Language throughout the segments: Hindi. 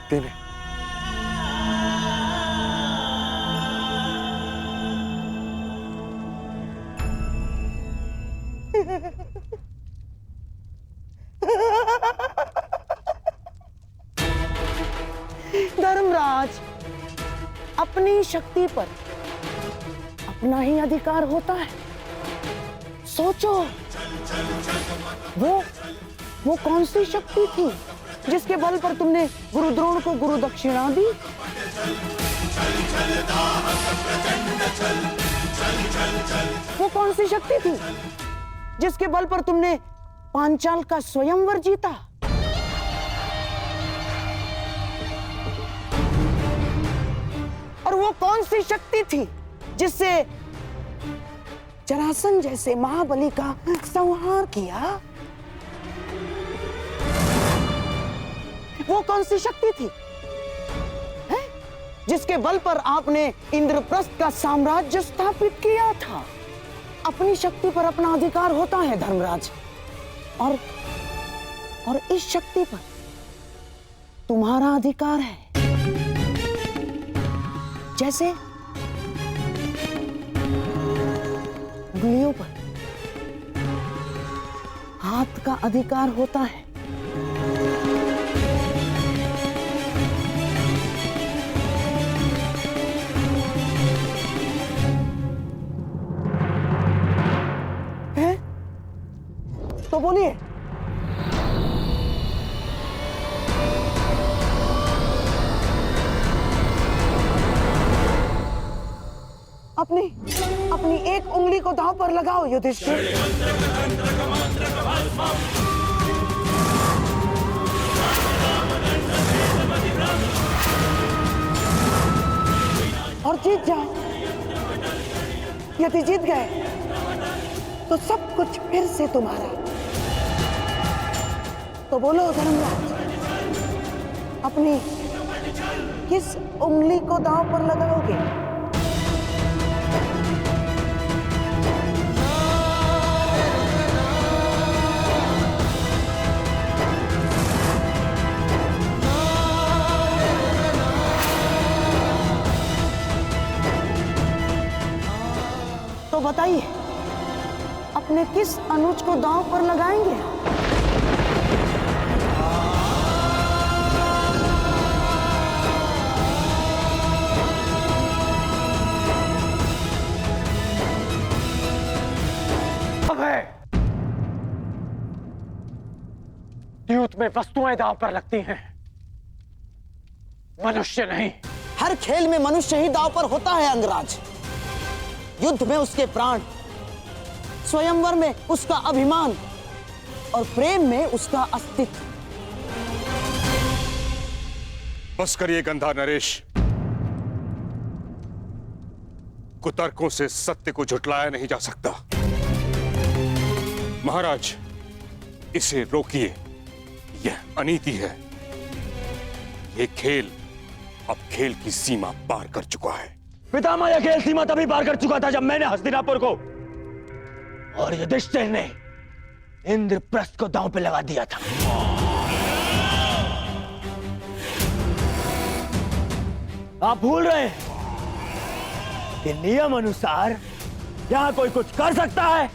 सकते ने। धर्मराज, अपनी शक्ति पर अपना ही अधिकार होता है। सोचो, वो कौन सी शक्ति थी जिसके बल पर तुमने गुरु द्रोण को गुरु दक्षिणा दी? वो कौन सी शक्ति थी जिसके बल पर तुमने पांचाल का स्वयंवर जीता? और वो कौन सी शक्ति थी जिससे जरासंध जैसे महाबली का संहार किया? वो कौन सी शक्ति थी है? जिसके बल पर आपने इंद्रप्रस्थ का साम्राज्य स्थापित किया था? अपनी शक्ति पर अपना अधिकार होता है धर्मराज, और इस शक्ति पर तुम्हारा अधिकार है। जैसे उंगलियों पर हाथ का अधिकार होता है, तो बोलिए। अपनी एक उंगली को दांव पर लगाओ युधिष्ठिर। और जीत जाओ। यदि जीत गए तो सब कुछ फिर से तुम्हारा। तो बोलो धर्मराज, अपनी किस उंगली को दांव पर लगाओगे? तो बताइए, अपने किस अनुज को दांव पर लगाएंगे? युद्ध में वस्तुएं दांव पर लगती हैं, मनुष्य नहीं। हर खेल में मनुष्य ही दांव पर होता है अंगराज। युद्ध में उसके प्राण, स्वयंवर में उसका अभिमान और प्रेम में उसका अस्तित्व। बस करिए गंधा नरेश। कुतर्कों से सत्य को झुठलाया नहीं जा सकता। महाराज, इसे रोकिए। यह अनीति है। यह खेल अब खेल की सीमा पार कर चुका है। पितामह, यह खेल सीमा तभी पार कर चुका था जब मैंने हस्तिनापुर को और युधिष्ठिर ने इंद्रप्रस्थ को दांव पे लगा दिया था। आप भूल रहे हैं कि नियम अनुसार यहां कोई कुछ कर सकता है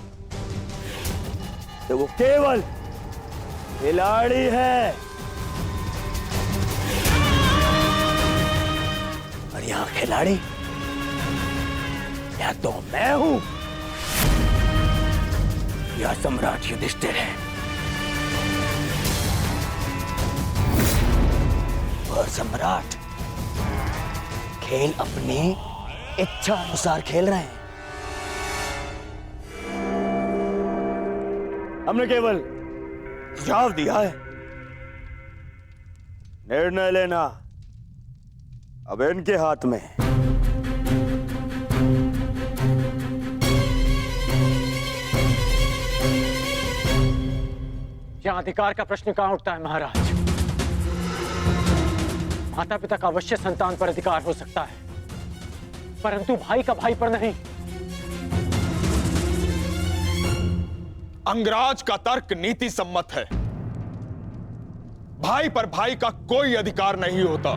तो वो केवल खिलाड़ी है, और यहां खिलाड़ी या तो मैं हूं या सम्राट युधिष्ठिर है। और सम्राट खेल अपनी इच्छा अनुसार खेल रहे हैं। हमने केवल सुझाव दिया है, निर्णय लेना अब इनके हाथ में है। यहां अधिकार का प्रश्न कहां उठता है महाराज? माता पिता का अवश्य संतान पर अधिकार हो सकता है, परंतु भाई का भाई पर नहीं। अंगराज का तर्क नीति सम्मत है। भाई पर भाई का कोई अधिकार नहीं होता।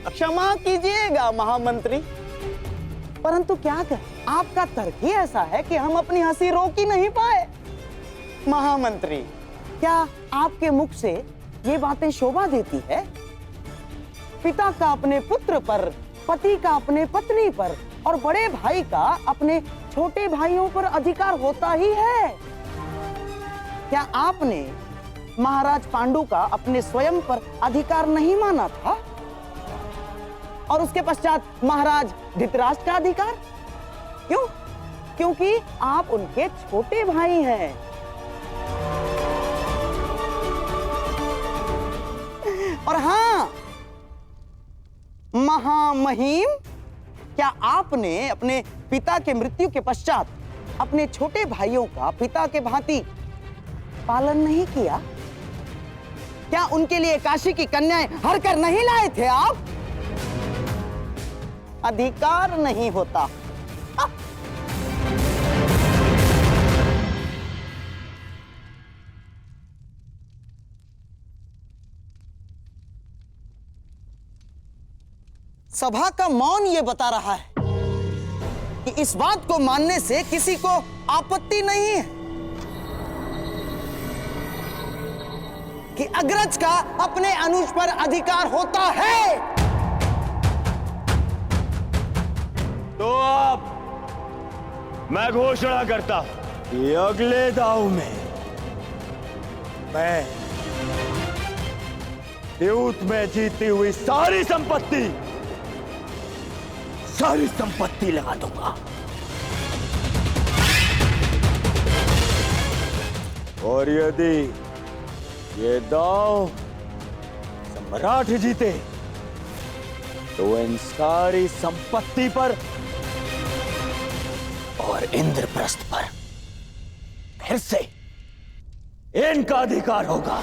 क्षमा कीजिएगा महामंत्री, परंतु क्या करें, आपका तर्क ही ऐसा है कि हम अपनी हंसी रोक ही नहीं पाए। महामंत्री, क्या आपके मुख से ये बातें शोभा देती है? पिता का अपने पुत्र पर, पति का अपने पत्नी पर और बड़े भाई का अपने छोटे भाइयों पर अधिकार होता ही है। क्या आपने महाराज पांडु का अपने स्वयं पर अधिकार नहीं माना था? और उसके पश्चात महाराज धृतराष्ट्र का अधिकार? क्यों? क्योंकि आप उनके छोटे भाई हैं। और हाँ, महामहिम, क्या आपने अपने पिता के मृत्यु के पश्चात अपने छोटे भाइयों का पिता के भांति पालन नहीं किया? क्या उनके लिए काशी की कन्याएं हर कर नहीं लाए थे आप? अधिकार नहीं होता। सभा का मौन ये बता रहा है कि इस बात को मानने से किसी को आपत्ति नहीं है कि अग्रज का अपने अनुज पर अधिकार होता है। तो अब मैं घोषणा करता हूं कि अगले दांव में मैं द्यूत में जीती हुई सारी संपत्ति लगा दूंगा। और यदि ये दांव सम्राट जीते तो इन सारी संपत्ति पर और इंद्रप्रस्थ पर फिर से इनका अधिकार होगा।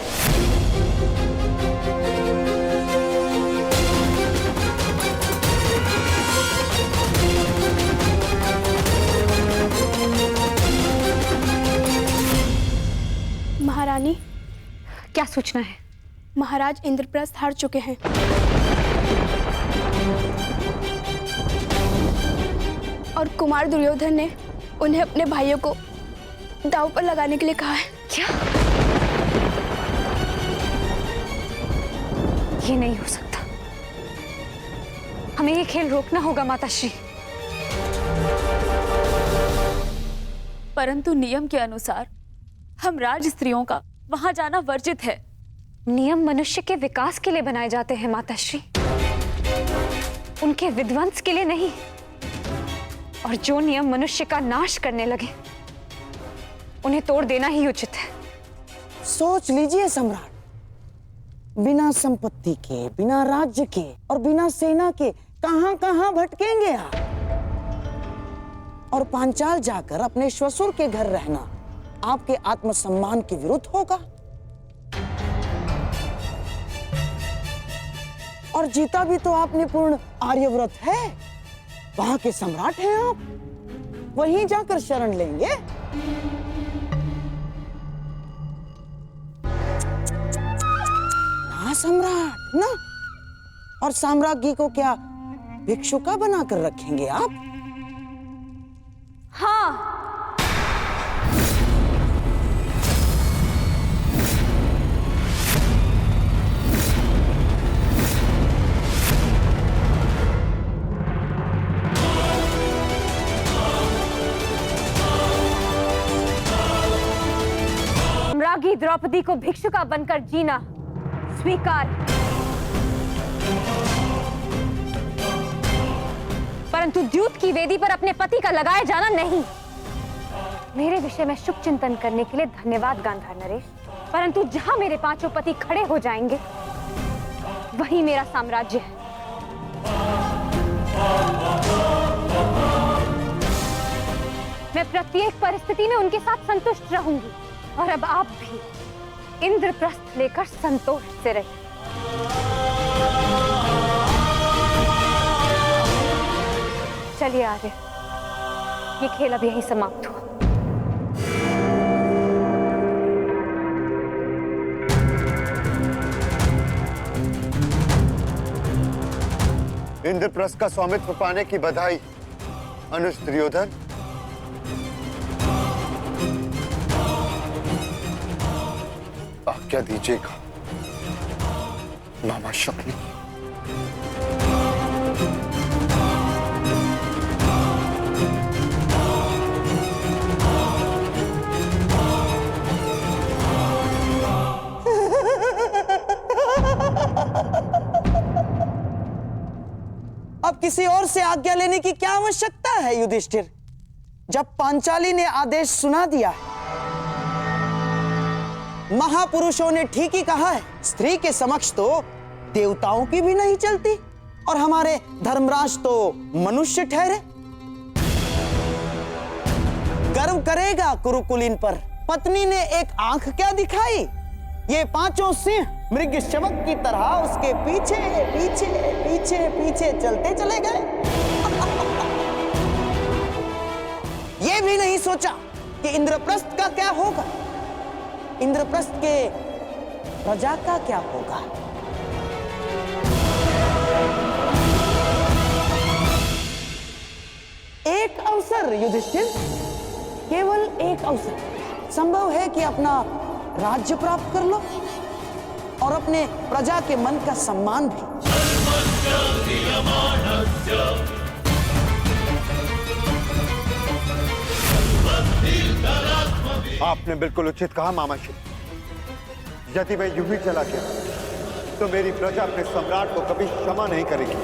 महारानी, क्या सूचना है? महाराज इंद्रप्रस्थ हार चुके हैं। और कुमार दुर्योधन ने उन्हें अपने भाइयों को दांव पर लगाने के लिए कहा है। क्या? ये नहीं हो सकता। हमें ये खेल रोकना होगा माताश्री। परंतु नियम के अनुसार हम राज स्त्रियों का वहां जाना वर्जित है। नियम मनुष्य के विकास के लिए बनाए जाते हैं माताश्री, उनके विध्वंस के लिए नहीं। और जो नियम मनुष्य का नाश करने लगे उन्हें तोड़ देना ही उचित है। सोच लीजिए सम्राट, बिना संपत्ति के, बिना राज्य के और बिना सेना के कहां कहां भटकेंगे आप? और पांचाल जाकर अपने श्वशुर के घर रहना आपके आत्मसम्मान के विरुद्ध होगा। और जीता भी तो आपने पूर्ण आर्यव्रत है, वहां के सम्राट हैं आप, वहीं जाकर शरण लेंगे। ना सम्राट ना। और साम्राज्ञी को क्या भिक्षुका बनाकर रखेंगे आप? हाँ, सम्राज्ञी द्रौपदी को भिक्षुका बनकर जीना स्वीकार, परंतु द्यूत की वेदी पर अपने पति का लगाया जाना नहीं। मेरे विषय में शुभ चिंतन करने के लिए धन्यवाद गांधार नरेश, परंतु जहां मेरे पांचों पति खड़े हो जाएंगे वही मेरा साम्राज्य है। मैं प्रत्येक परिस्थिति में उनके साथ संतुष्ट रहूंगी। और अब आप भी इंद्रप्रस्थ लेकर संतोष से रहिए। चलिए आगे। ये खेल अब यहीं समाप्त हुआ। इंद्रप्रस्थ का स्वामित्व पाने की बधाई अनुज दुर्योधन। आज्ञा दीजिएगा मामा शकुनी। अब किसी और से आज्ञा लेने की क्या आवश्यकता है युधिष्ठिर? जब पांचाली ने आदेश सुना दिया है। महापुरुषों ने ठीक ही कहा है, स्त्री के समक्ष तो देवताओं की भी नहीं चलती, और हमारे धर्मराज तो मनुष्य ठहरे। गर्व करेगा कुरुकुलीन पर। पत्नी ने एक आंख क्या दिखाई? ये पांचों सिंह मृग शवक की तरह उसके पीछे पीछे पीछे पीछे चलते चले गए। ये भी नहीं सोचा कि इंद्रप्रस्थ का क्या होगा, इंद्रप्रस्थ के प्रजा का क्या होगा। एक अवसर युधिष्ठिर, केवल एक अवसर संभव है कि अपना राज्य प्राप्त कर लो और अपने प्रजा के मन का सम्मान भी। आपने बिल्कुल उचित कहा मामा श्री। यदि मैं यूं ही चला गया तो मेरी प्रजा अपने सम्राट को कभी क्षमा नहीं करेगी।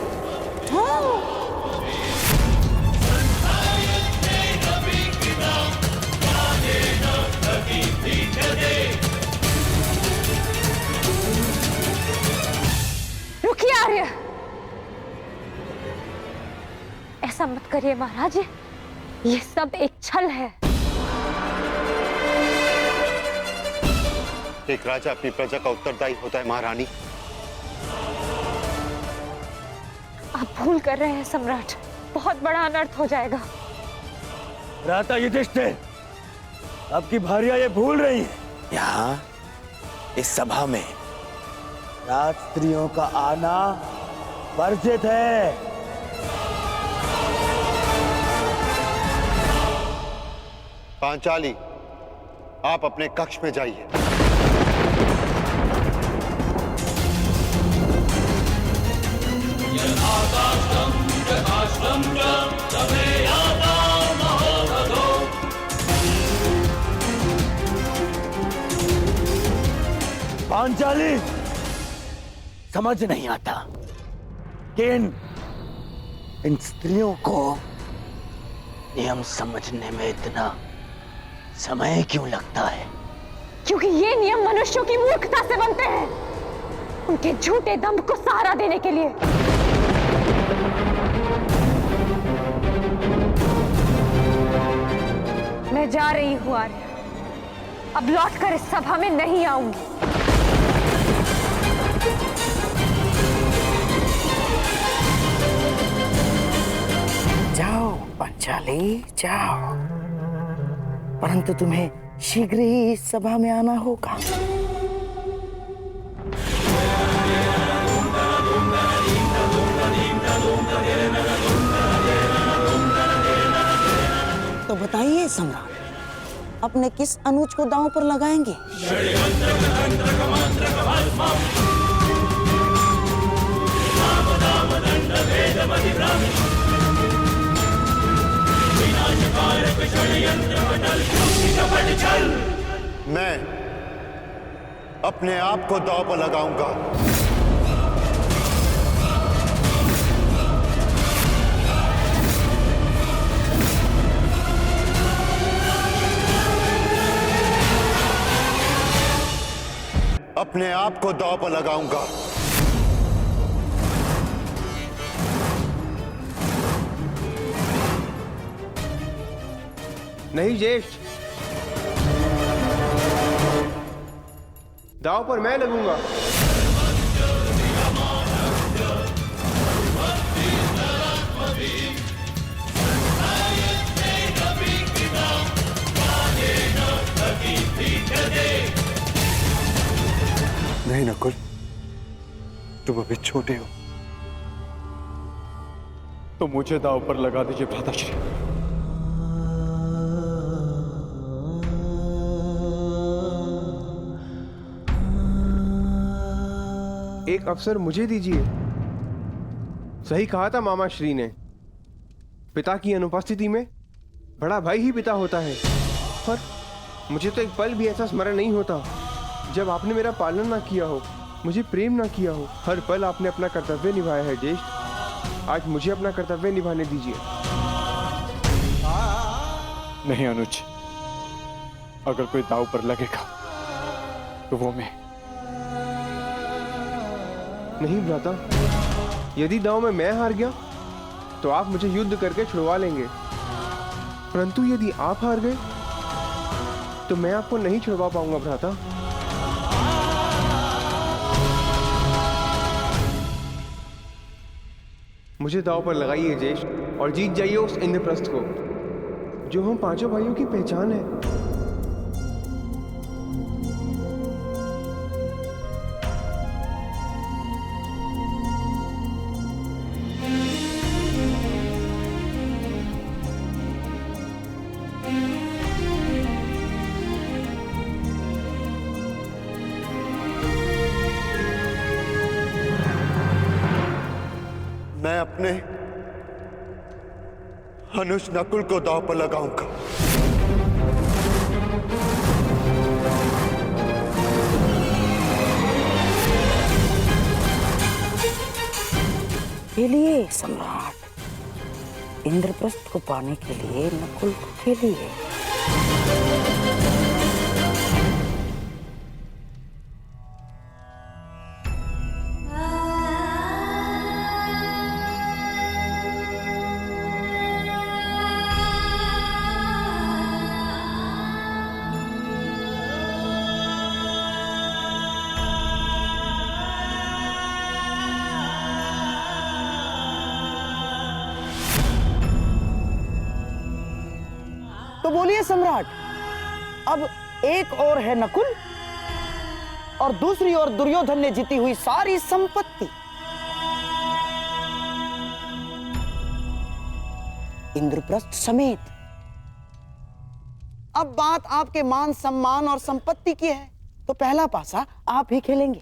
हाँ। रुकिए आर्य, ऐसा मत करिए महाराज, ये सब एक छल है। एक राजा अपनी प्रजा का उत्तरदायी होता है महारानी। आप भूल कर रहे हैं सम्राट, बहुत बड़ा अनर्थ हो जाएगा। भ्राता युधिष्ठिर, आपकी भार्या ये भूल रही है, यहाँ इस सभा में राज स्त्रियों का आना वर्जित है। पांचाली, आप अपने कक्ष में जाइए। पांचाली, समझ नहीं आता कि इन स्त्रियों को नियम समझने में इतना समय क्यों लगता है? क्योंकि ये नियम मनुष्यों की मूर्खता से बनते हैं, उनके झूठे दंभ को सहारा देने के लिए। मैं जा रही हूं आर्य, अब लौटकर इस सभा में नहीं आऊंगी। जाओ पांचाली जाओ, परंतु तुम्हें शीघ्र ही इस सभा में आना होगा। तो बताइए सम्राट, अपने किस अनुज को दांव पर लगाएंगे? मैं अपने आप को दांव पर लगाऊंगा। अपने आप को दांव पर लगाऊंगा। नहीं ज्येष्ठ, दांव पर मैं लगूंगा। नहीं नकुल, तुम अभी छोटे हो। तो मुझे दांव पर लगा दीजिए भ्राताश्री। एक अवसर मुझे दीजिए। सही कहा था मामा श्री ने, पिता की अनुपस्थिति में बड़ा भाई ही पिता होता है। पर मुझे तो एक पल भी ऐसा स्मरण नहीं होता जब आपने मेरा पालन ना किया हो, मुझे प्रेम ना किया हो। हर पल आपने अपना कर्तव्य निभाया है ज्येष्ठ। आज मुझे अपना कर्तव्य निभाने दीजिए। नहीं अनुज, अगर कोई दांव पर लगेगा तो वो मैं। नहीं भ्राता, यदि दांव में मैं हार गया तो आप मुझे युद्ध करके छुड़वा लेंगे, परंतु यदि आप हार गए तो मैं आपको नहीं छुड़वा पाऊंगा भ्राता। मुझे दांव पर लगाइए ज्येष्ठ और जीत जाइए उस इंद्रप्रस्थ को, जो हम पांचों भाइयों की पहचान है। मैं अपने अनुज नकुल को दांव पर लगाऊंगा। के लिए सम्राट, इंद्रप्रस्थ को पाने के लिए नकुल को के लिए। तो बोलिए सम्राट, अब एक और है नकुल और दूसरी ओर दुर्योधन ने जीती हुई सारी संपत्ति। इंद्रप्रस्थ समेत। अब बात आपके मान सम्मान और संपत्ति की है, तो पहला पासा आप ही खेलेंगे।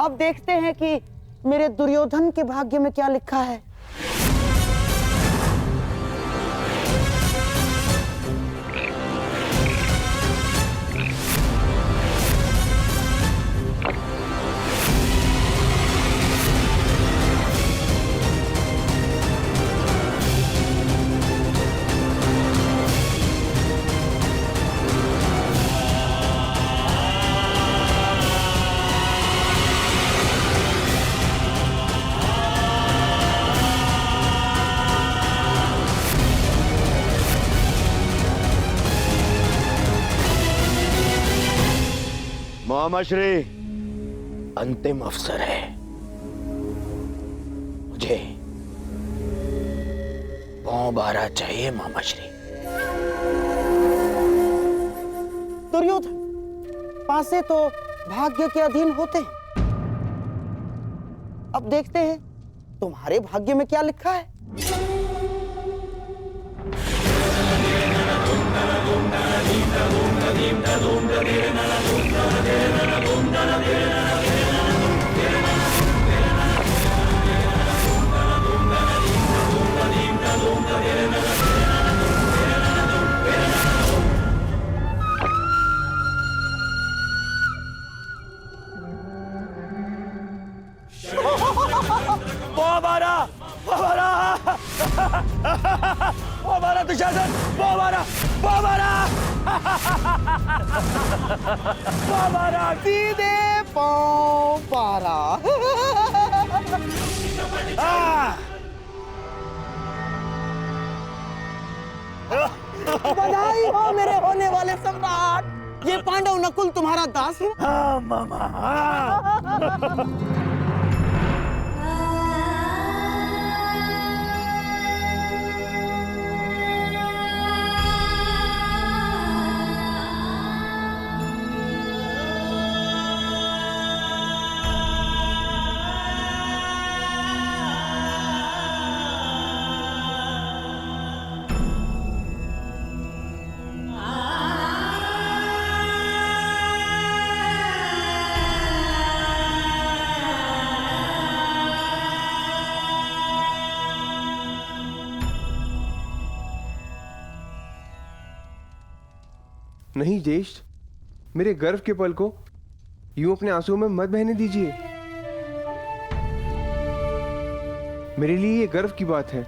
अब देखते हैं कि मेरे दुर्योधन के भाग्य में क्या लिखा है। मामाश्री, अंतिम अवसर है। मुझे पांव बारह चाहिए मामाश्री। दुर्योधन, पासे तो भाग्य के अधीन होते हैं। अब देखते हैं तुम्हारे भाग्य में क्या लिखा है। वो हमारा दुशासन, वो हमारा, वो हमारा, वो हमारा। सीधे पाँव पारा। बधाई हो मेरे होने वाले सम्राट। ये पांडव नकुल तुम्हारा दास है? हाँ मामा, हाँ। नहीं ज्येष्ठ, मेरे गर्व के पल को यूं अपने आंसुओं में मत बहने दीजिए। मेरे लिए ये गर्व की बात है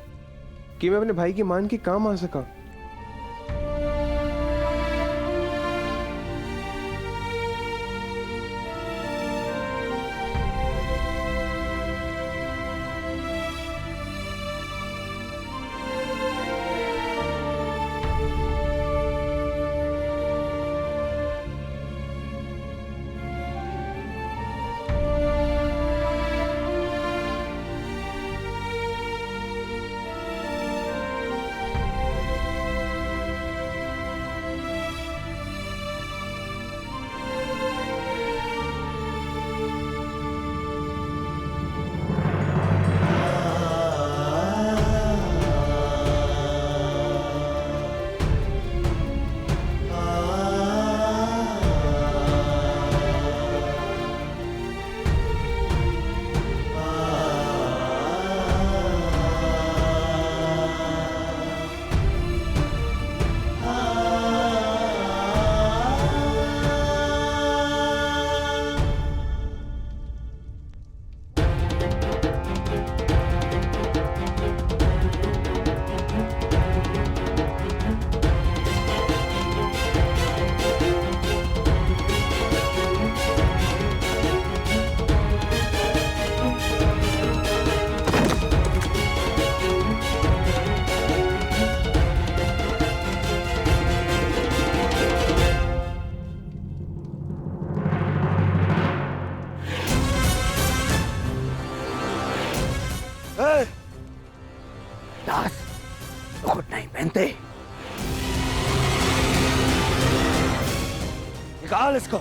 कि मैं अपने भाई के मान के काम आ सका। दास मुकुट नहीं पहनते, निकाल इसको।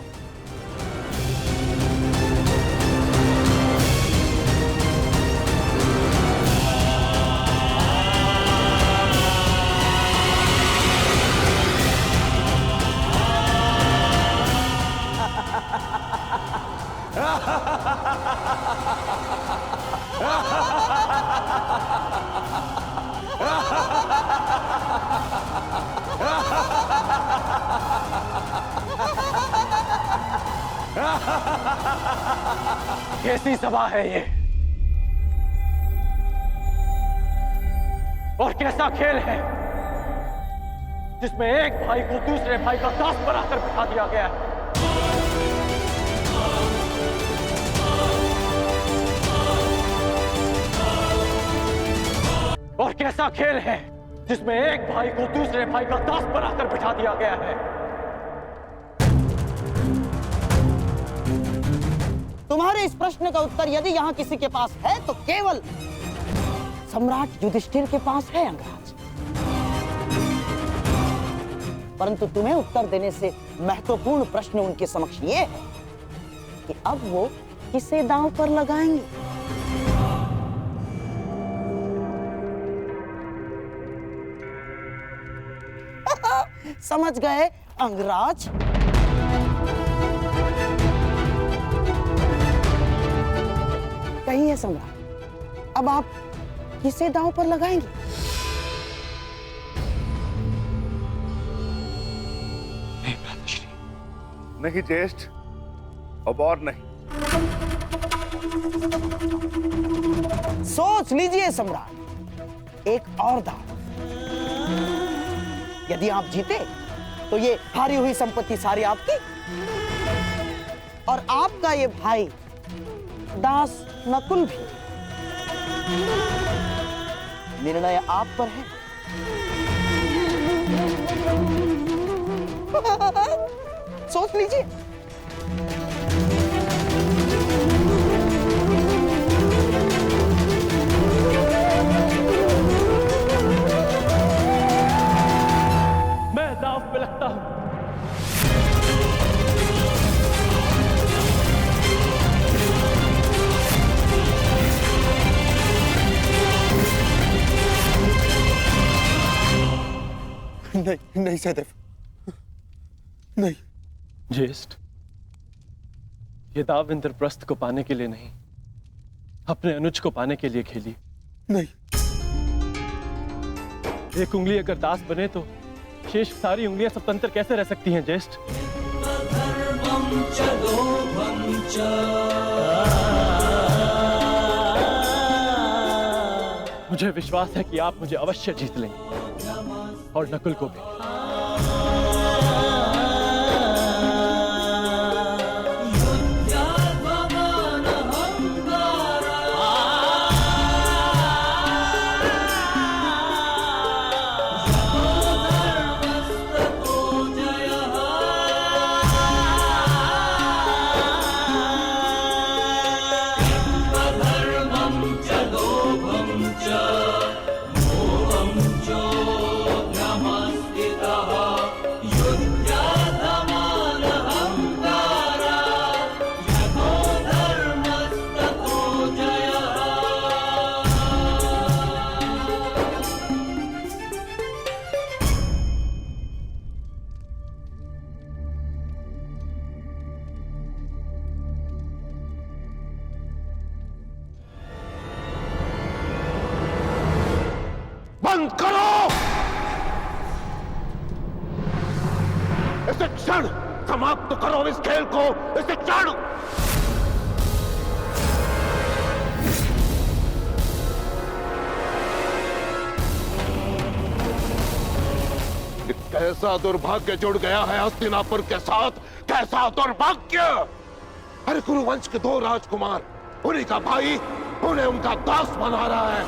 कैसी सभा है ये, और कैसा खेल है जिसमें एक भाई को दूसरे भाई का दास बनाकर बिठा दिया गया है। और कैसा खेल है जिसमें एक भाई को दूसरे भाई का दास बनाकर बिठा दिया गया है। तुम्हारे इस प्रश्न का उत्तर यदि यहाँ किसी के पास है तो केवल सम्राट युधिष्ठिर के पास है अंगराज। परंतु तुम्हें उत्तर देने से महत्वपूर्ण प्रश्न उनके समक्ष ये है कि अब वो किसे दांव पर लगाएंगे। समझ गए अंगराज? कहिए सम्राट, अब आप किसे दांव पर लगाएंगे? नहीं ज्येष्ठ, अब और नहीं। सोच लीजिए सम्राट, एक और दांव। यदि आप जीते तो ये हारी हुई संपत्ति सारी आपकी और आपका ये भाई दास नकुल भी। निर्णय आप पर है। सोच लीजिए। मैं दांव पे लगता हूं। नहीं नहीं सहदेव, नहीं। ज्येष्ठ, ये दाव इंद्रप्रस्थ को पाने के लिए नहीं, अपने अनुज को पाने के लिए खेली। नहीं। एक उंगली अगर दास बने तो शेष सारी उंगलियां स्वतंत्र कैसे रह सकती हैं ज्येष्ठ? मुझे विश्वास है कि आप मुझे अवश्य जीत लेंगे और नकुल को भी। बंद करो! इसे क्षण समाप्त करो, इस खेल को, इसे क्षण! कैसा दुर्भाग्य जुड़ गया है हस्तिनापुर के साथ, कैसा दुर्भाग्य! अरे कुरुवंश के 2 राजकुमार, उन्हीं का भाई उन्हें उनका दास बना रहा है।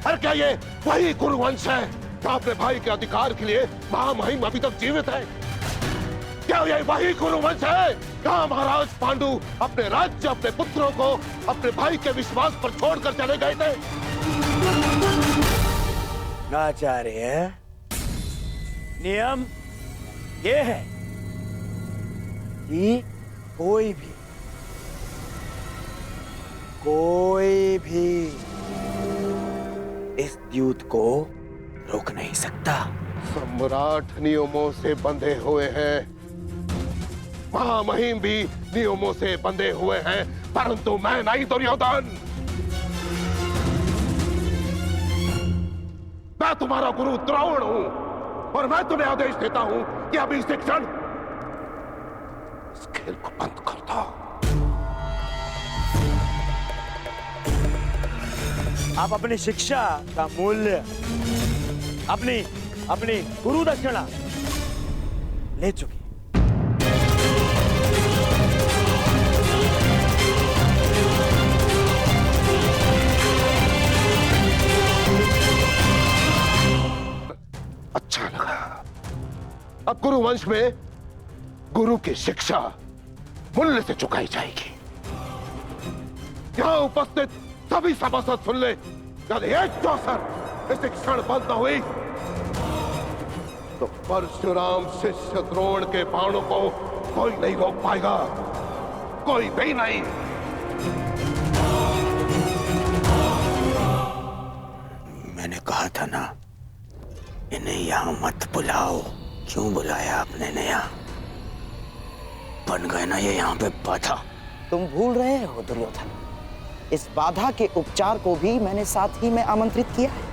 अरे क्या ये वही कुरुवंश है जो अपने भाई के अधिकार के लिए महामहिम अभी तक जीवित है? क्या ये वही कुरुवंश है जहां महाराज पांडु अपने राज्य, अपने पुत्रों को अपने भाई के विश्वास पर छोड़कर चले गए थे? आचार्य, नियम ये है कि कोई भी इस द्यूत को रोक नहीं सकता। सम्राट नियमों से बंधे हुए हैं, महामहिम भी नियमों से बंधे हुए हैं, परंतु मैं नहीं दुर्योधन। मैं तुम्हारा गुरु द्रोण हूं और मैं तुम्हें आदेश देता हूं कि अभी इस क्षण इस खेल को बंद कर दो। आप अपनी शिक्षा का मूल्य, अपनी गुरु दक्षिणा ले चुके। अच्छा लगा। अब गुरुवंश में गुरु की शिक्षा मूल्य से चुकाई जाएगी। यहां उपस्थित सभी सभासद सुन ले, यदि एक चौसर इस क्षण बंद न हुई तो परशुराम शिष्य द्रोण के बाणों को कोई नहीं रोक पाएगा, कोई भी नहीं। मैंने कहा था ना, इन्हें यहां मत बुलाओ। क्यों बुलाया आपने ने यहाँ? बन गए ना ये यहाँ पे बाधा। तुम भूल रहे हो दुर्योधन, इस बाधा के उपचार को भी मैंने साथ ही में आमंत्रित किया है।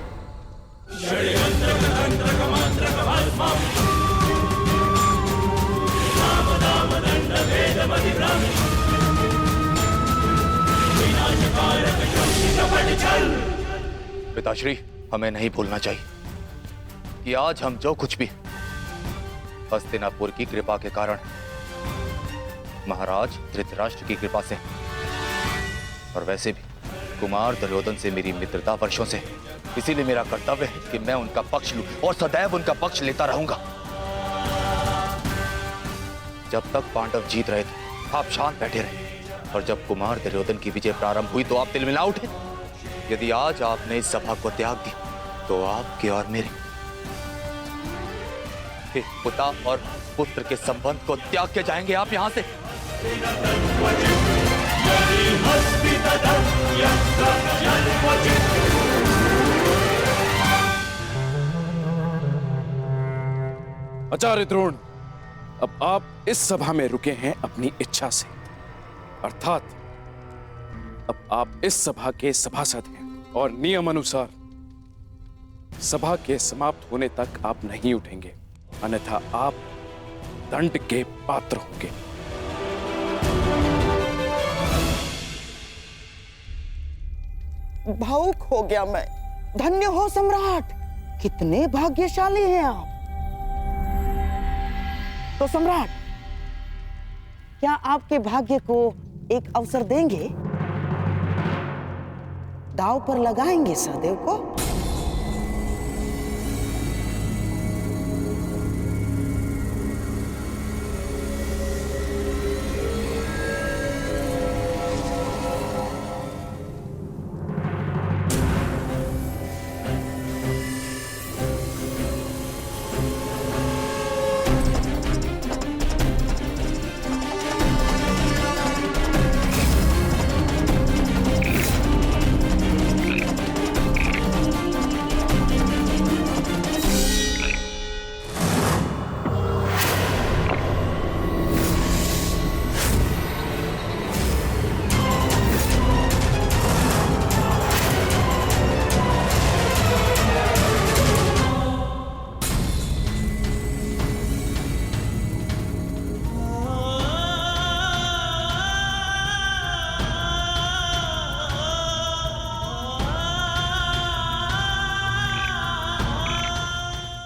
पिताश्री, हमें नहीं भूलना चाहिए कि आज हम जो कुछ भी हस्तिनापुर की कृपा के कारण, महाराज धृतराष्ट्र की कृपा से, और वैसे भी कुमार दुर्योधन से मेरी मित्रता वर्षों से, इसीलिए मेरा कर्तव्य है कि मैं उनका पक्ष लूं और सदैव उनका पक्ष लेता रहूंगा। जब तक पांडव जीत रहे थे आप शांत बैठे रहे, और जब कुमार दुर्योधन की विजय प्रारंभ हुई तो आप तिलमिला उठे। यदि आज आपने इस सभा को त्याग दी तो आपके और मेरे पिता और पुत्र के संबंध को त्याग के जाएंगे आप यहां से। आचार्य द्रोण, अब आप इस सभा में रुके हैं अपनी इच्छा से, अर्थात अब आप इस सभा के सभासद हैं और नियम अनुसार सभा के समाप्त होने तक आप नहीं उठेंगे, अन्यथा आप दंड के पात्र होंगे। भावुक हो गया मैं। धन्य हो सम्राट, कितने भाग्यशाली हैं आप। तो सम्राट, क्या आपके भाग्य को एक अवसर देंगे? दांव पर लगाएंगे सहदेव को?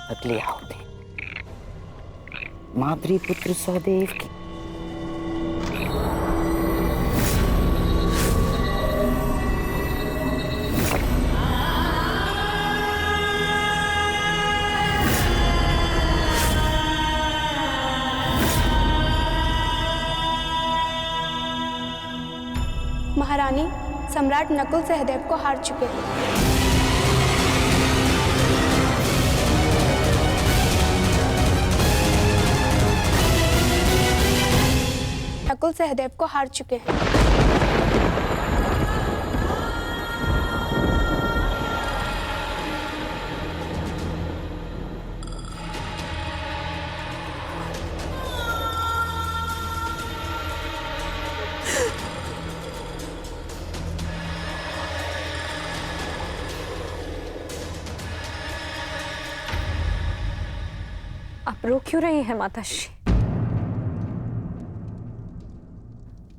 अगले होते माद्री पुत्र सहदेव की। महारानी, सम्राट नकुल सहदेव को हार चुके हैं। नकुल सहदेव को हार चुके हैं। आप रो क्यों रही हैं माताश्री?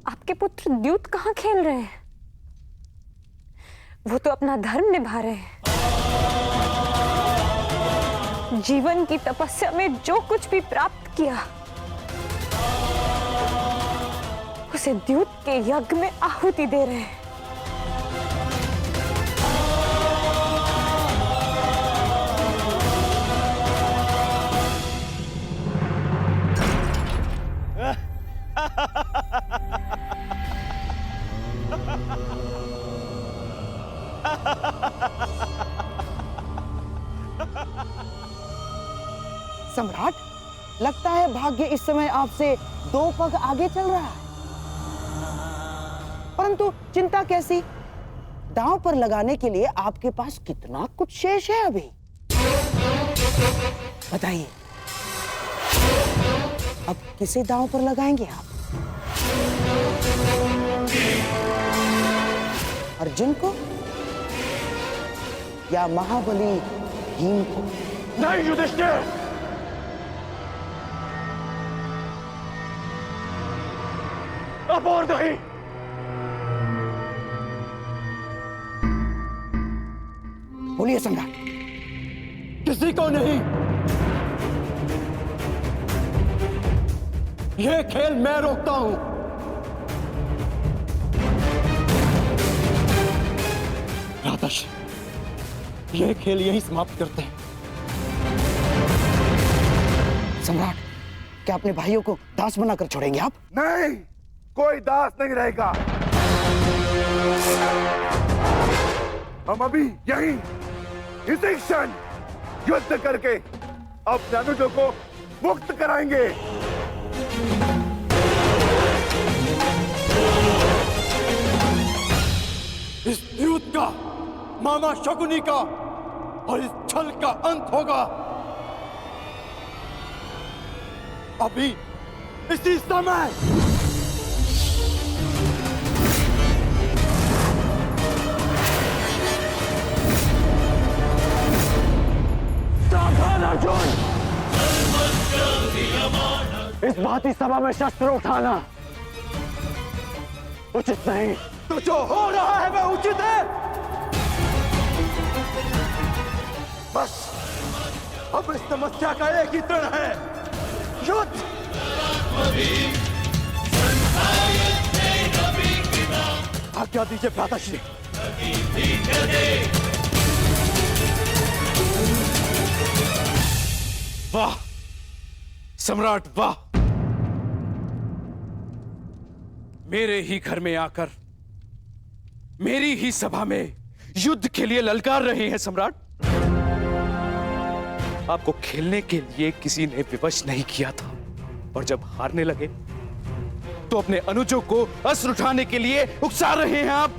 आपके पुत्र द्यूत कहाँ खेल रहे हैं? वो तो अपना धर्म निभा रहे हैं। जीवन की तपस्या में जो कुछ भी प्राप्त किया उसे द्यूत के यज्ञ में आहुति दे रहे हैं। सम्राट, लगता है भाग्य इस समय आपसे 2 पग आगे चल रहा है। परंतु चिंता कैसी? दांव पर लगाने के लिए आपके पास कितना कुछ शेष है अभी। बताइए, अब किसे दांव पर लगाएंगे आप? अर्जुन को या महाबली भीम को? नहीं युधिष्ठिर, अब और नहीं। बोलिए सम्राट। किसी को नहीं। यह खेल मैं रोकता हूं। राधाश्री, यह खेल यही समाप्त करते हैं। सम्राट, क्या अपने भाइयों को दास बनाकर छोड़ेंगे आप? नहीं, कोई दास नहीं रहेगा। हम अभी यहीं इसी क्षण युद्ध करके अपने अनुजों को मुक्त कराएंगे। इस युद्ध का, मामा शकुनी का और इस छल का अंत होगा अभी, इसी समय। सावधान अर्जुन! इस भांति सभा में शस्त्र उठाना उचित नहीं। तो जो हो रहा है वह उचित है। बस अब इस समस्या का एक ही तरण है, युद्ध। आज्ञा दीजिए भ्राताश्री। वाह सम्राट, वाह! मेरे ही घर में आकर मेरी ही सभा में युद्ध के लिए ललकार रहे हैं सम्राट। आपको खेलने के लिए किसी ने विवश नहीं किया था, और जब हारने लगे तो अपने अनुजों को अस्त्र उठाने के लिए उकसा रहे हैं आप।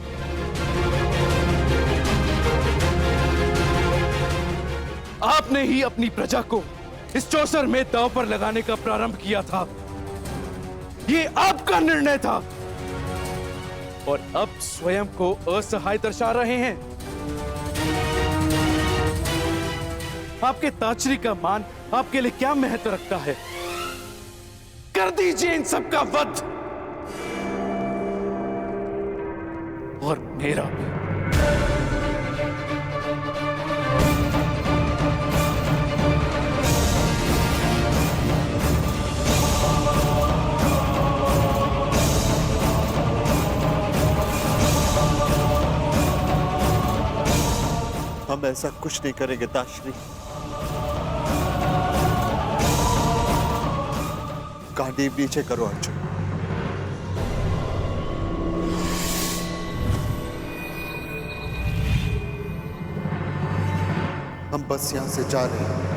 आपने ही अपनी प्रजा को इस चौसर में दांव पर लगाने का प्रारंभ किया था। ये आपका निर्णय था, और अब स्वयं को असहाय दर्शा रहे हैं। आपके ताचरी का मान आपके लिए क्या महत्व रखता है? कर दीजिए इन सब का वध, और मेरा भी। हम ऐसा कुछ नहीं करेंगे ताश्री। गांडीव नीचे करो अर्जुन। हम बस यहां से जा रहे हैं।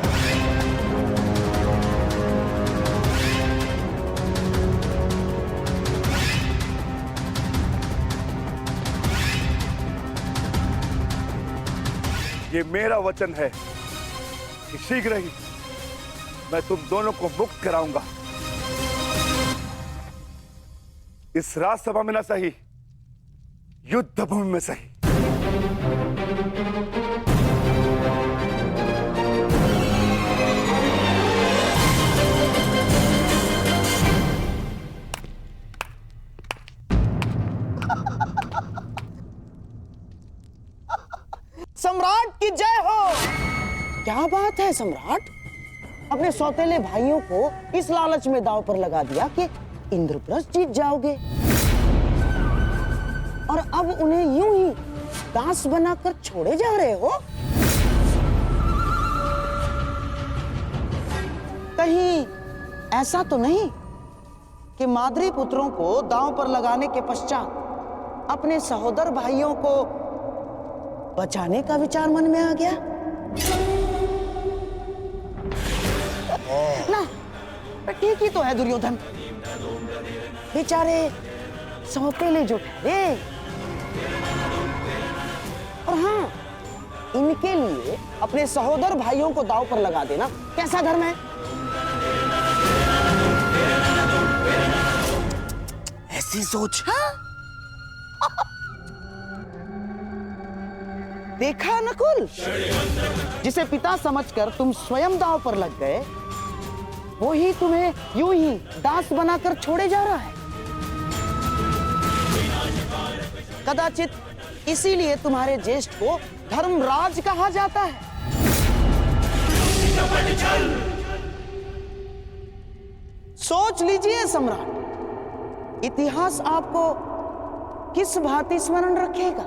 ये मेरा वचन है कि शीघ्र ही मैं तुम दोनों को मुक्त कराऊंगा। इस राजसभा में न सही, युद्ध भूमि में सही। सम्राट की जय हो। क्या बात है सम्राट, अपने सौतेले भाइयों को इस लालच में दांव पर लगा दिया कि इंद्रप्रस्थ जीत जाओगे, और अब उन्हें यूं ही दास बनाकर छोड़े जा रहे हो। कहीं ऐसा तो नहीं कि माद्री पुत्रों को दांव पर लगाने के पश्चात अपने सहोदर भाइयों को बचाने का विचार मन में आ गया? ना, ठीक ही तो है दुर्योधन। बेचारे सौतेले जो ठहरे, और हाँ, इनके लिए अपने सहोदर भाइयों को दांव पर लगा देना कैसा धर्म है? ऐसी सोच। हाँ? देखा नकुल, जिसे पिता समझकर तुम स्वयं दांव पर लग गए, वो ही तुम्हें यूं ही दास बनाकर छोड़े जा रहा है। कदाचित इसीलिए तुम्हारे ज्येष्ठ को धर्मराज कहा जाता है। सोच लीजिए सम्राट, इतिहास आपको किस भांति स्मरण रखेगा?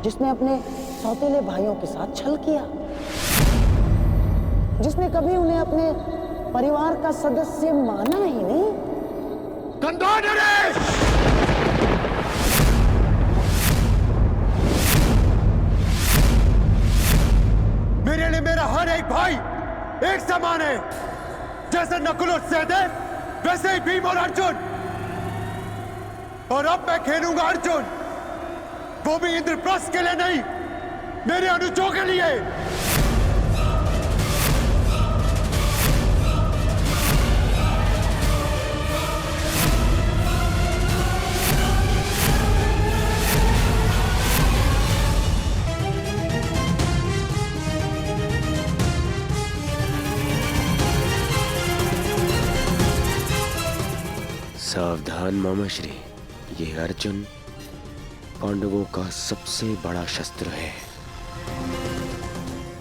जिसने अपने सौतेले भाइयों के साथ छल किया, जिसने कभी उन्हें अपने परिवार का सदस्य माना ही नहीं। गांधार नरेश! मेरे लिए मेरा हर एक भाई एक समान है। जैसे नकुल और सहदेव, वैसे ही भीम और अर्जुन। और अब मैं खेलूंगा अर्जुन, वो भी इंद्रप्रस्थ के लिए नहीं, मेरे अनुजों के लिए। सावधान मामाश्री, ये अर्जुन पांडवों का सबसे बड़ा शस्त्र है,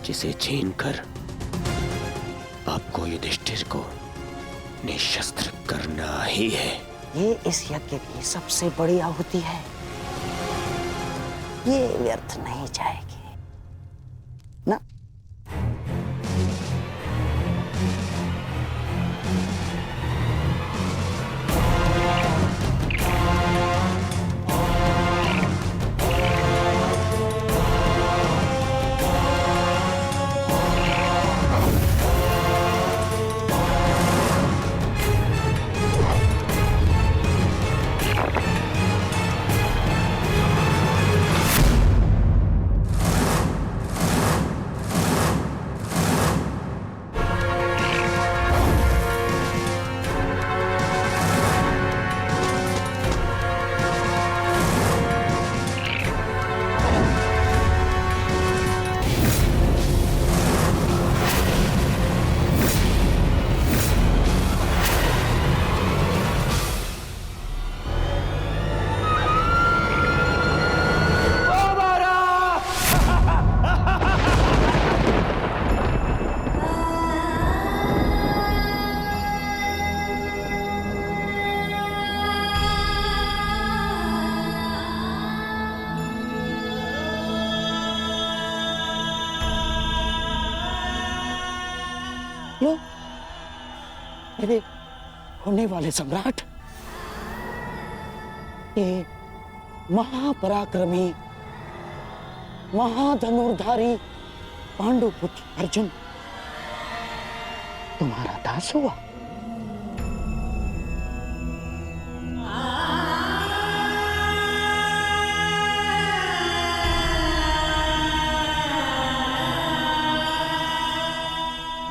जिसे छीनकर आपको युधिष्ठिर को निशस्त्र करना ही है। ये इस यज्ञ की सबसे बड़ी आहुति है, ये व्यर्थ नहीं जाएगी ना। लो, मेरे होने वाले सम्राट, ये महापराक्रमी, महाधनुर्धारी पांडुपुत्र अर्जुन तुम्हारा दास हुआ।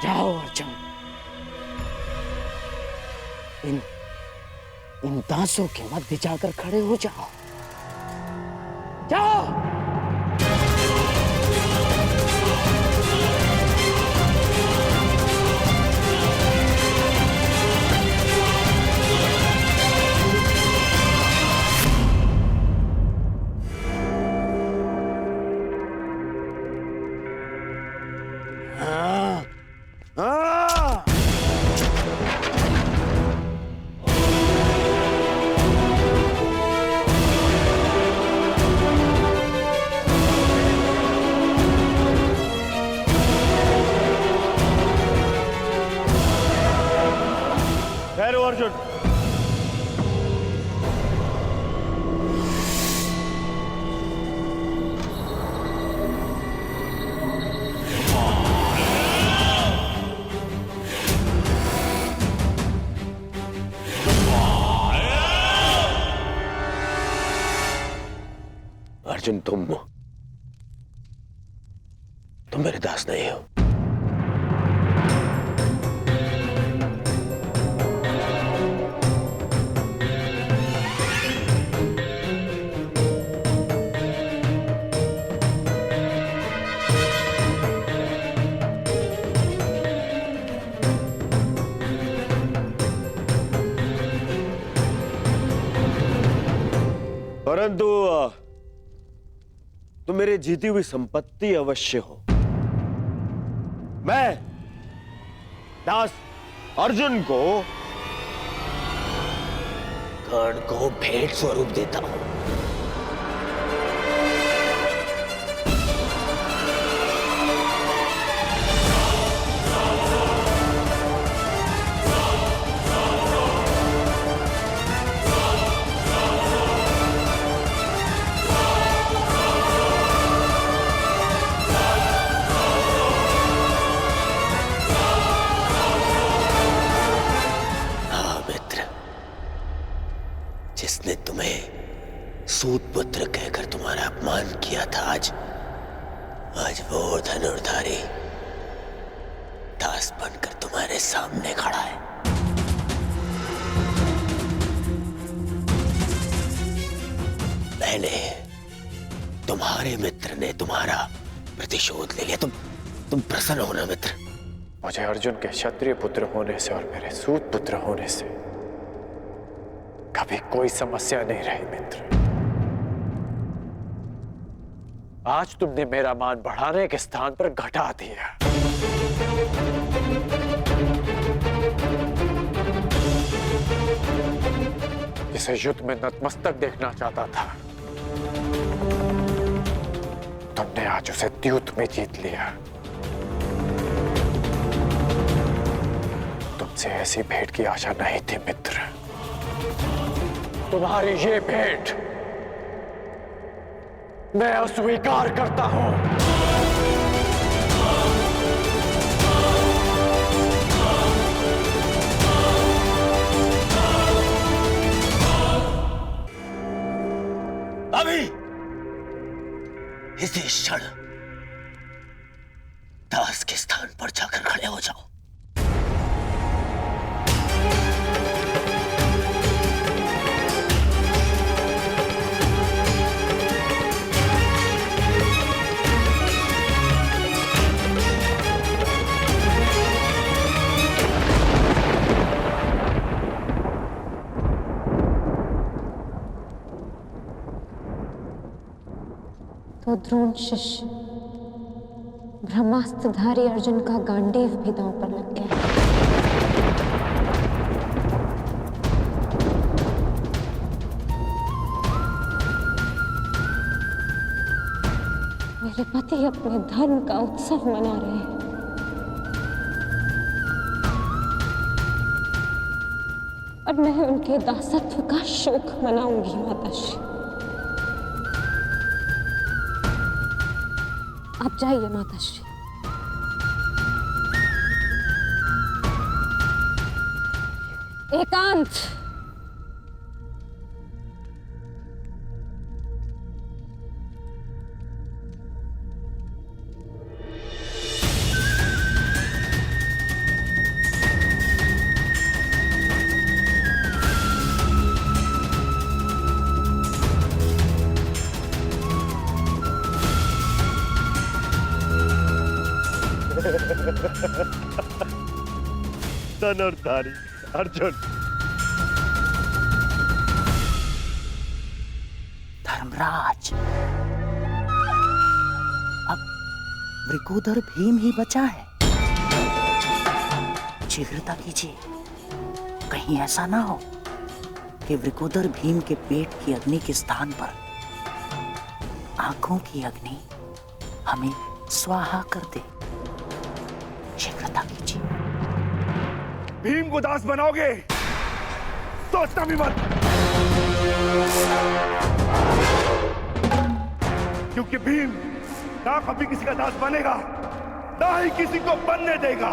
जाओ अर्जुन, इन दासों के मध्य जाकर खड़े हो जाओ। जाओ। अर्जुन, अर्जुन, तुम मेरे दास नहीं हो। परंतु तो मेरे जीती हुई संपत्ति अवश्य हो। मैं दास अर्जुन को कर्ण को भेंट स्वरूप देता हूं। जिसने तुम्हें सूत पुत्र कहकर तुम्हारा अपमान किया था, आज वो धनुर्धारी दास बनकर तुम्हारे सामने खड़ा है। मैंने, तुम्हारे मित्र ने तुम्हारा प्रतिशोध ले लिया। तुम प्रसन्न हो ना मित्र? मुझे अर्जुन के क्षत्रिय पुत्र होने से और मेरे सूत पुत्र होने से कभी कोई समस्या नहीं रही मित्र। आज तुमने मेरा मान बढ़ाने के स्थान पर घटा दिया। जिसे युद्ध में नतमस्तक देखना चाहता था, तुमने आज उसे द्यूत में जीत लिया। तुमसे ऐसी भेंट की आशा नहीं थी मित्र। तुम्हारी ये भेंट मैं अस्वीकार करता हूं। अभी इसी क्षण दास के स्थान पर जाकर खड़े हो जाओ। तो द्रोण शिष्य ब्रह्मास्त्रधारी अर्जुन का गांडीव भी दांव पर लग गया। मेरे पति अपने धर्म का उत्सव मना रहे हैं और मैं उनके दासत्व का शोक मनाऊंगी माताश्री। आप जाइए माताश्री। एकांत। धनुर्धारी अर्जुन। धर्मराज, अब वृकोदर भीम ही बचा है। शीघ्रता कीजिए, कहीं ऐसा ना हो कि वृकोदर भीम के पेट की अग्नि के स्थान पर आंखों की अग्नि हमें स्वाहा कर दे। शीघ्रता कीजिए। भीम को दास बनाओगे? सोचना भी मत, क्योंकि भीम ना कभी किसी का दास बनेगा, ना ही किसी को बनने देगा।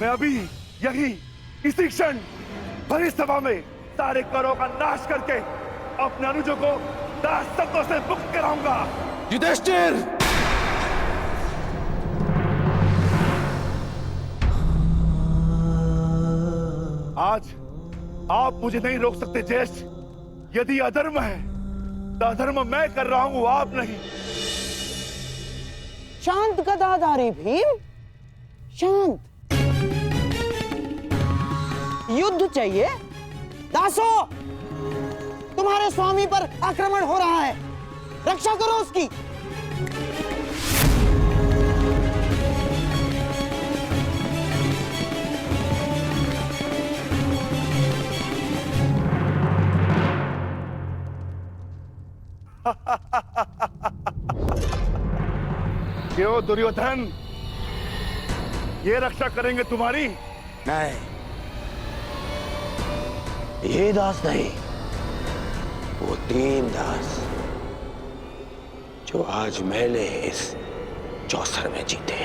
मैं अभी यही इसी क्षण भरी सभा में सारे करों का नाश करके अपने अनुजों को दासत्व से मुक्त कराऊंगा। युधिष्ठिर! आज आप मुझे नहीं रोक सकते ज्येष्ठ। यदि अधर्म है तो अधर्म मैं कर रहा हूं, आप नहीं। शांत गदाधारी भीम, शांत। युद्ध चाहिए दासो। मेरे स्वामी पर आक्रमण हो रहा है, रक्षा करो उसकी। क्यों दुर्योधन, ये रक्षा करेंगे तुम्हारी? नहीं, ये दास नहीं, वो 3 दास जो आज मैंने इस चौसर में जीते।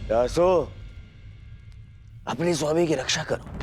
दासो, अपने स्वामी की रक्षा करो।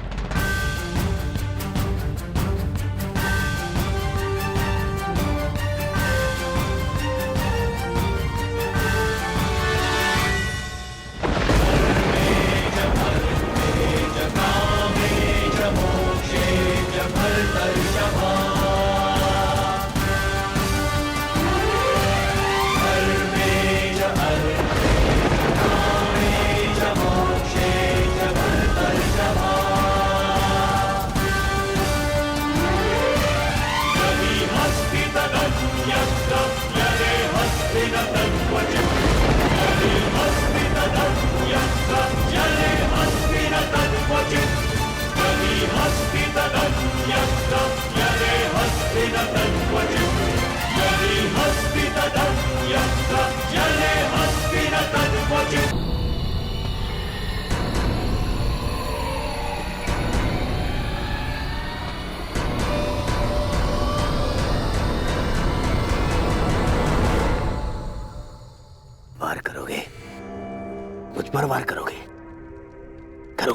वार करोगे, मुझ पर वार करोगे, करो,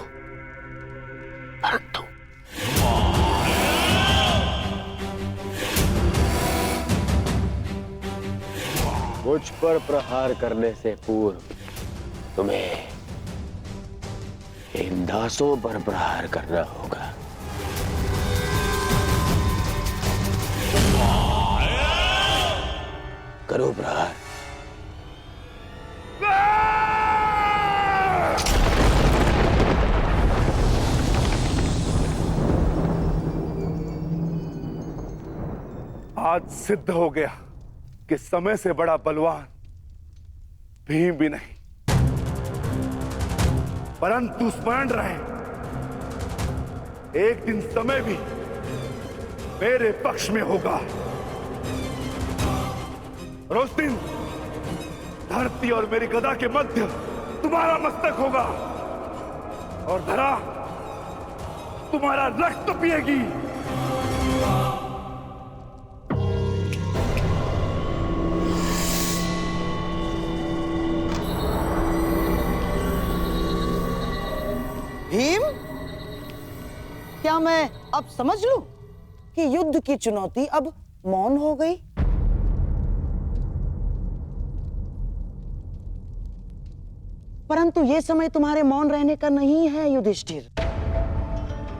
अर्थ दो। मुझ पर प्रहार करने से पूर्व तुम्हें इन दासों पर प्रहार करना होगा। करो प्रहार। आज सिद्ध हो गया कि समय से बड़ा बलवान भीम भी नहीं, परंतु स्मरण रहे, एक दिन समय भी मेरे पक्ष में होगा और उस दिन धरती और मेरी गदा के मध्य तुम्हारा मस्तक होगा और धरा तुम्हारा रक्त पिएगी। भीम, क्या मैं अब समझ लूं कि युद्ध की चुनौती अब मौन हो गई? परंतु ये समय तुम्हारे मौन रहने का नहीं है युधिष्ठिर।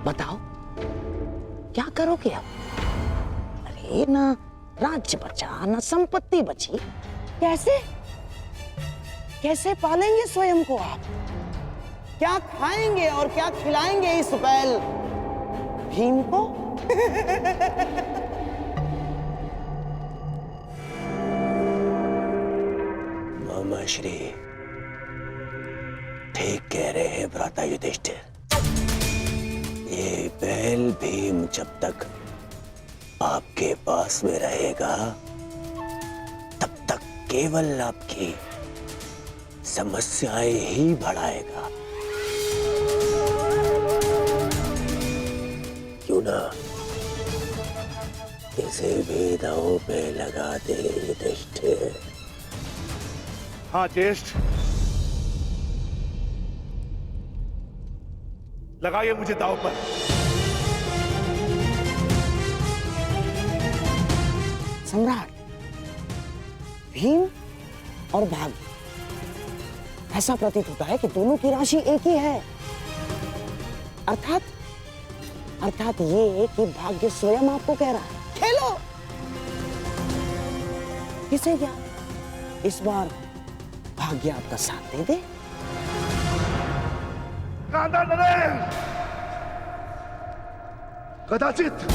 बताओ क्या करोगे अब? अरे ना राज्य बचा, ना संपत्ति बची, कैसे कैसे पालेंगे स्वयं को आप? क्या खाएंगे और क्या खिलाएंगे इस बैल भीम को? मामा श्री ठीक कह रहे हैं भ्राता युधिष्ठिर। ये बैल भीम जब तक आपके पास में रहेगा तब तक केवल आपकी समस्याएं ही बढ़ाएगा। क्यों ना इसे भी दांव पे लगा दे युधिष्ठिर। हाँ ज्येष्ठ, लगाइए मुझे दांव पर। सम्राट, भीम और भाग, ऐसा प्रतीत होता है कि दोनों की राशि एक ही है, अर्थात अर्थात ये कि भाग्य स्वयं आपको कह रहा है खेलो। किसे क्या इस बार भाग्य आपका साथ दे दे। गांधार नरेश, कदाचित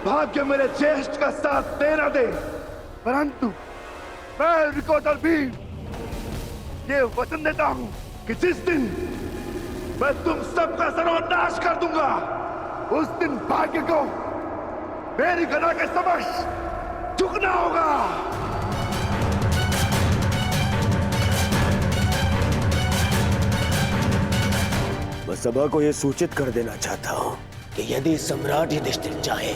भाग्य मेरे ज्येष्ठ का साथ दे ना दे, परंतु मैं विकोदर भीम ये वचन देता हूं कि जिस दिन मैं तुम सबका सर्वनाश कर दूंगा, उस दिन भाग्य को मेरी गदा के समक्ष झुकना होगा। मैं सभा को यह सूचित कर देना चाहता हूं कि यदि सम्राट युधिष्ठिर चाहे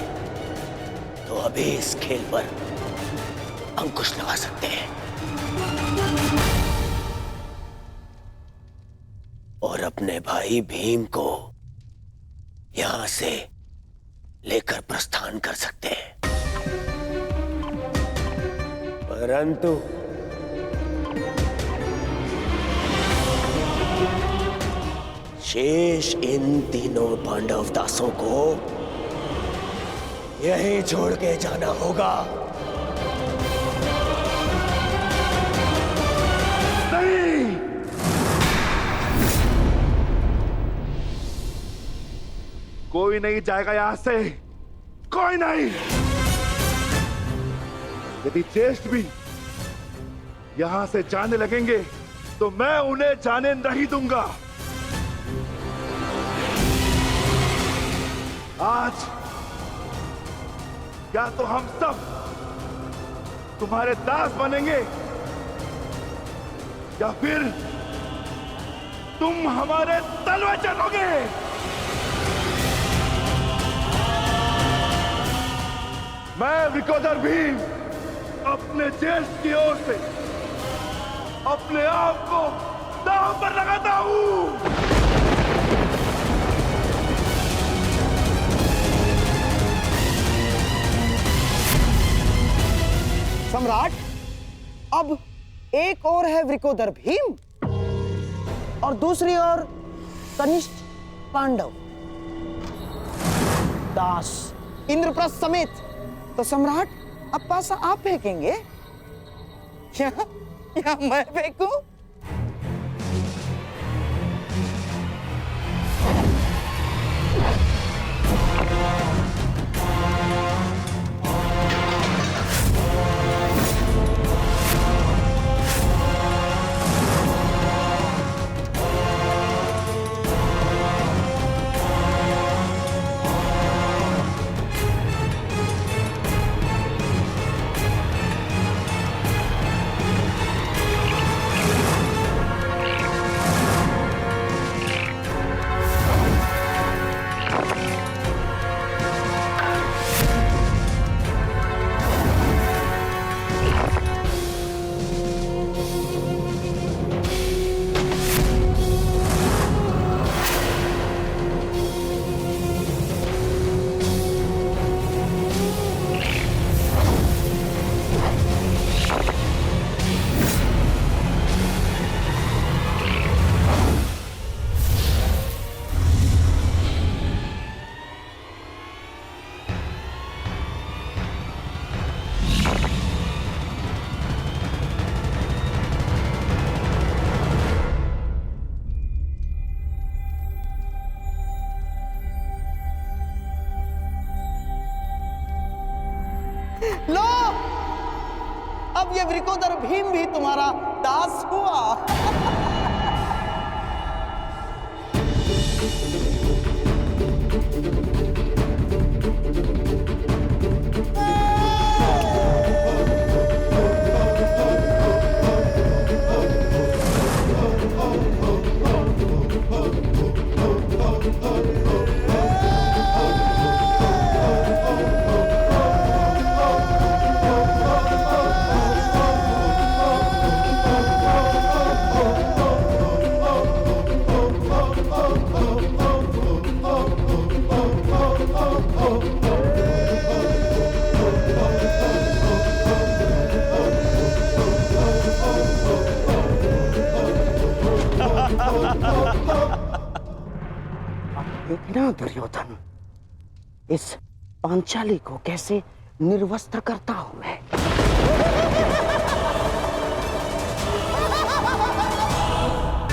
तो अभी इस खेल पर अंकुश लगा सकते हैं और अपने भाई भीम को यहां से लेकर प्रस्थान कर सकते हैं। परंतु शेष इन तीनों पांडव दासों को यहीं छोड़ के जाना होगा। नहीं, कोई नहीं जाएगा यहां से, कोई नहीं। यदि ज्येष्ठ भी यहां से जाने लगेंगे तो मैं उन्हें जाने नहीं दूंगा। आज या तो हम सब तुम्हारे दास बनेंगे या फिर तुम हमारे तलवे चलोगे। मैं विकोदर भीम अपने ज्येष्ठ की ओर से अपने आप को दांव पर लगाता हूं। सम्राट, अब एक और है वृकोदर भीम और दूसरी ओर कनिष्ठ पांडव दास इंद्रप्रस्थ समेत। तो सम्राट, अब पासा आप फेंकेंगे या मैं फेंकूं? लो, अब ये वृकोदर भीम भी तुम्हारा दास हुआ। देखना दुर्योधन, इस पांचाली को कैसे निर्वस्त्र करता हूं मैं।